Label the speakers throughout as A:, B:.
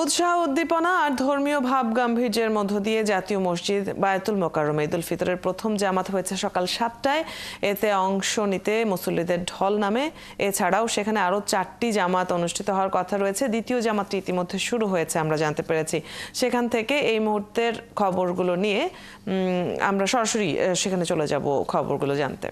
A: উৎসাহ উদ্দীপনা আর ধর্মীয় ভাব গাম্ভীর্যের মধ্য দিয়ে জাতীয় মসজিদ বায়তুল মোকাররমে ঈদুল ফিতরের প্রথম জামাত হয়েছে সকাল 7টায়। এতে অংশ নিতে মুসল্লিদের ঢল নামে। এছাড়াও সেখানে আরও 4টি জামাত অনুষ্ঠিত হওয়ার কথা রয়েছে। দ্বিতীয় জামাতটি ইতিমধ্যে শুরু হয়েছে আমরা জানতে পেরেছি। সেখান থেকে এই মুহূর্তের খবরগুলো নিয়ে আমরা সরাসরি সেখানে চলে যাব খবরগুলো জানতে।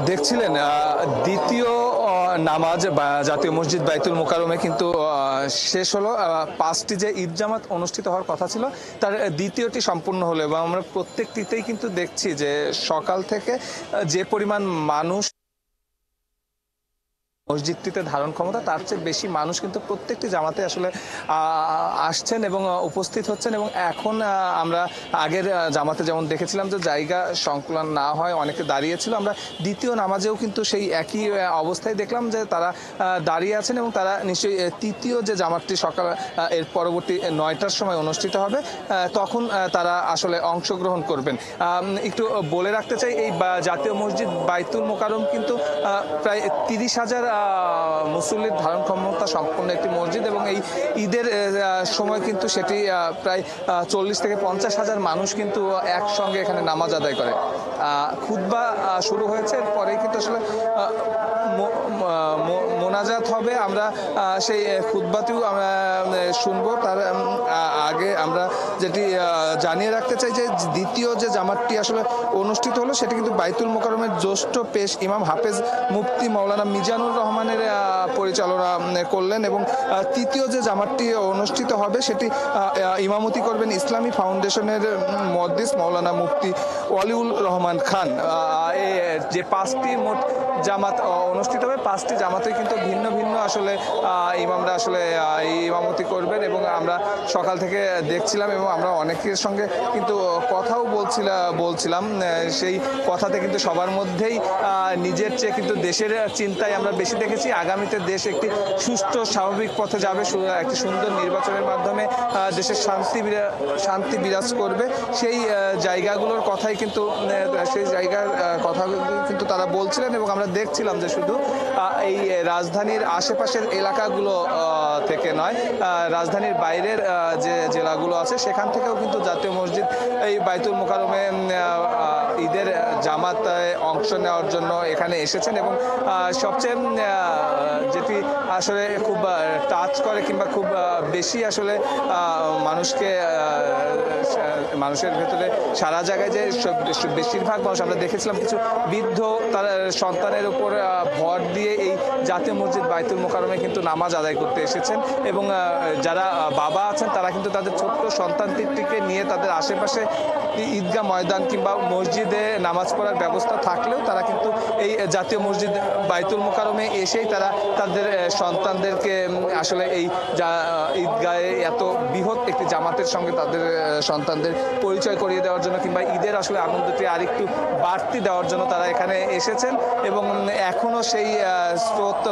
B: দেখছিলেন দ্বিতীয় নামাজ জাতীয় মসজিদ বাইতুল মোকাররমে কিন্তু শেষ হলো। 5টি যে ঈদ জামাত অনুষ্ঠিত হওয়ার কথা ছিল তার দ্বিতীয়টি সম্পূর্ণ হলো এবং আমরা প্রত্যেকটিতেই কিন্তু দেখছি যে সকাল থেকে যে পরিমাণ মানুষ মসজিদটিতে ধারণ ক্ষমতা তার চেয়ে বেশি মানুষ কিন্তু প্রত্যেকটি জামাতে আসলে আসছেন এবং উপস্থিত হচ্ছেন। এবং এখন আমরা আগের জামাতে যেমন দেখেছিলাম যে জায়গা সংকুলন না হয় অনেকে দাঁড়িয়েছিল, আমরা দ্বিতীয় নামাজেও কিন্তু সেই একই অবস্থায় দেখলাম যে তারা দাঁড়িয়ে আছেন এবং তারা নিশ্চয়ই তৃতীয় যে জামাতটি সকাল এর পরবর্তী 9টার সময় অনুষ্ঠিত হবে তখন তারা আসলে অংশগ্রহণ করবেন। একটু বলে রাখতে চাই এই জাতীয় মসজিদ বাইতুল মোকাররম কিন্তু প্রায় 30,000 মুসল্লির ধারণ ক্ষমতা সম্পন্ন একটি মসজিদ এবং এই ঈদের সময় কিন্তু সেটি প্রায় 40 থেকে 50,000 মানুষ কিন্তু একসঙ্গে এখানে নামাজ আদায় করে। খুতবা শুরু হয়েছে, এরপরেই কিন্তু আসলে মোনাজাত হবে। আমরা সেই খুতবাতেও আমরা শুনবো। তার আগে আমরা যেটি জানিয়ে রাখতে চাই যে দ্বিতীয় যে জামাতটি আসলে অনুষ্ঠিত হলো সেটি কিন্তু বাইতুল মোকাররমের জ্যেষ্ঠ পেশ ইমাম হাফেজ মুফতি মাওলানা মিজানুর রহমানের পরিচালনা করলেন এবং তৃতীয় যে জামাতটি অনুষ্ঠিত হবে সেটি ইমামতি করবেন ইসলামী ফাউন্ডেশনের মুহাদ্দিস মাওলানা মুফতি ওয়ালিউল রহমান খান। যে 5টি মোট জামাত অনুষ্ঠিত হবে, 5টি জামাতে কিন্তু ভিন্ন ভিন্ন আসলে ইমামরা আসলে ইমামতি করবেন এবং আমরা সকাল থেকে দেখছিলাম এবং আমরা অনেকের সঙ্গে কিন্তু কথাও বলছিলাম। সেই কথাতে কিন্তু সবার মধ্যেই নিজের চেয়ে কিন্তু দেশের চিন্তায় আমরা বেশি দেখেছি। আগামীতে দেশ একটি সুষ্ঠু স্বাভাবিক পথে যাবে, একটি সুন্দর নির্বাচনের মাধ্যমে দেশের শান্তি বিরাজ করবে, সেই জায়গাগুলোর কথাই কিন্তু সেই জায়গার কথা কিন্তু তারা বলছিলেন এবং আমরা দেখছিলাম যে শুধু এই রাজধানীর আশেপাশের এলাকাগুলো থেকে নয়, রাজধানীর বাইরের যে জেলাগুলো আছে সেখান থেকেও কিন্তু জাতীয় মসজিদ এই বাইতুল মোকাররমে ঈদের জামাতে অংশ নেওয়ার জন্য এখানে এসেছেন এবং সবচেয়ে যেটি আসলে খুব টাচ করে কিংবা খুব বেশি আসলে মানুষের ভেতরে সারা জায়গায় যে বেশিরভাগ মানুষ আমরা দেখেছিলাম কিছু বৃদ্ধ তার সন্তানের উপর ভর দিয়ে এই জাতীয় মসজিদ বাইতুল মোকাররমে কিন্তু নামাজ আদায় করতে এসেছেন এবং যারা বাবা আছেন তারা কিন্তু তাদের ছোট্ট সন্তানটিকে নিয়ে তাদের আশেপাশে ঈদগাহ ময়দান কিংবা মসজিদে নামাজ পড়ার ব্যবস্থা থাকলেও তারা কিন্তু এই জাতীয় মসজিদ বাইতুল মোকাররমে এসেই তারা তাদের সন্তানদেরকে আসলে এই ঈদগাহে এত বৃহৎ একটি জামাতের সঙ্গে তাদের সন্তানদের তাদের পরিচয় করিয়ে দেওয়ার জন্য কিংবা ঈদের আসলে আনন্দটি আরেকটু বাড়তি দেওয়ার জন্য তারা এখানে এসেছেন এবং এখনো সেই স্রোত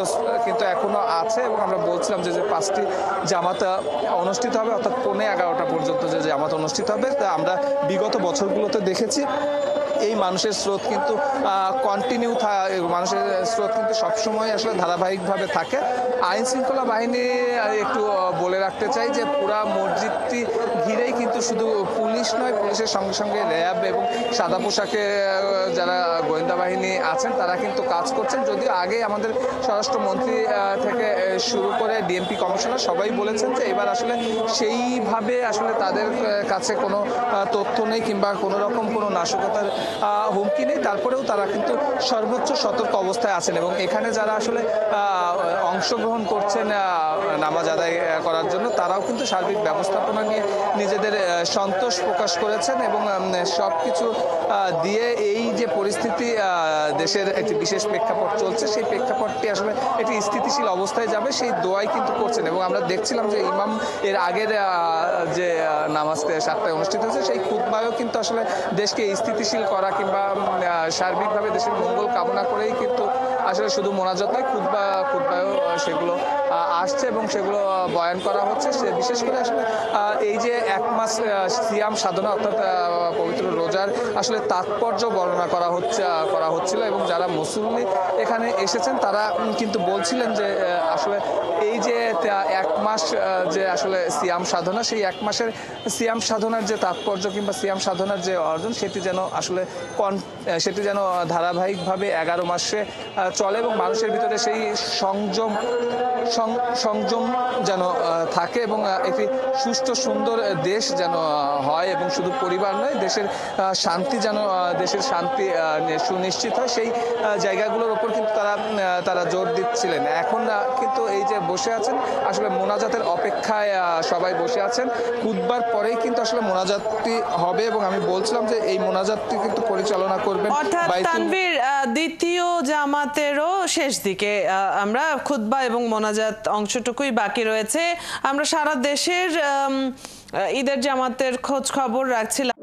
B: কিন্তু এখনো আছে এবং আমরা বলছিলাম যে 5টি জামাত অনুষ্ঠিত হবে, অর্থাৎ 11:15 পর্যন্ত যে জামাত অনুষ্ঠিত হবে। তা আমরা বিগত বছরগুলোতে দেখেছি এই মানুষের স্রোত কিন্তু কন্টিনিউ মানুষের স্রোত কিন্তু সবসময় আসলে ধারাবাহিকভাবে থাকে। আইন শৃঙ্খলা বাহিনী একটু বলে রাখতে চাই যে পুরা মসজিদটি ঘিরেই কিন্তু শুধু পুলিশ নয়, পুলিশের সঙ্গে সঙ্গে র্যাব এবং সাদা পোশাকে যারা গোয়েন্দা বাহিনী আছেন তারা কিন্তু কাজ করছেন। যদিও আগে আমাদের স্বরাষ্ট্রমন্ত্রী থেকে শুরু করে ডিএমপি কমিশনার সবাই বলেছেন যে এবার আসলে সেইভাবে আসলে তাদের কাছে কোনো তথ্য নেই কিংবা কোনো রকম কোনো নাশকতার হুমকি নেই, তারপরেও তারা কিন্তু সর্বোচ্চ সতর্ক অবস্থায় আছেন এবং এখানে যারা আসলে অংশগ্রহণ করছেন নামাজ আদায় করার জন্য তারাও কিন্তু সার্বিক ব্যবস্থাপনা নিয়ে নিজেদের সন্তোষ প্রকাশ করেছেন এবং সব কিছু দিয়ে এই যে পরিস্থিতি দেশের একটি বিশেষ প্রেক্ষাপট চলছে সেই প্রেক্ষাপটটি আসলে একটি স্থিতিশীল অবস্থায় যাবে সেই দোয়াই কিন্তু করছেন এবং আমরা দেখছিলাম যে ইমাম এর আগের যে নামাজ 7টায় অনুষ্ঠিত হয়েছে সেই খুতবায়ও কিন্তু আসলে দেশকে স্থিতিশীল করা কিংবা সার্বিকভাবে দেশের মঙ্গল কামনা করেই কিন্তু আসলে শুধু মোনাজাত নয় খুতবায়ও সেগুলো আসছে এবং সেগুলো বয়ান করা হচ্ছে। সে বিশেষ করে আসলে এই যে 1 মাস সিয়াম সাধনা অর্থাৎ পবিত্র রোজার আসলে তাৎপর্য বর্ণনা করা হচ্ছিল এবং যারা মুসল্লি এখানে এসেছেন তারা কিন্তু বলছিলেন যে আসলে এই যে 1 মাস যে আসলে সিয়াম সাধনা সেই 1 মাসের সিয়াম সাধনার যে তাৎপর্য কিংবা সিয়াম সাধনার যে অর্জন সেটি যেন ধারাবাহিকভাবে 11 মাসে চলে এবং মানুষের ভিতরে সেই সংযম যেন থাকে এবং একটি সুষ্ঠু সুন্দর দেশ যেন হয় এবং শুধু পরিবার নয় দেশের শান্তি যেন দেশের শান্তি সুনিশ্চিত হয় সেই জায়গাগুলোর উপর কিন্তু তারা জোর দিচ্ছিলেন। এখন কিন্তু এই যে বসে আছেন আসলে মোনাজাতের অপেক্ষায় সবাই বসে আছেন। খুতবার পরেই কিন্তু আসলে মোনাজাতটি হবে এবং আমি বলছিলাম যে এই মোনাজাতটি কিন্তু পরিচালনা করবেন
A: তানভীর দ্বিতীয় জামাতেরও শেষ দিকে আমরা খুতবা এবং মোনাজাত অংশটুকুই বাকি রয়েছে। আমরা সারা দেশের ঈদের জামাতের খোঁজ খবর রাখছিলাম।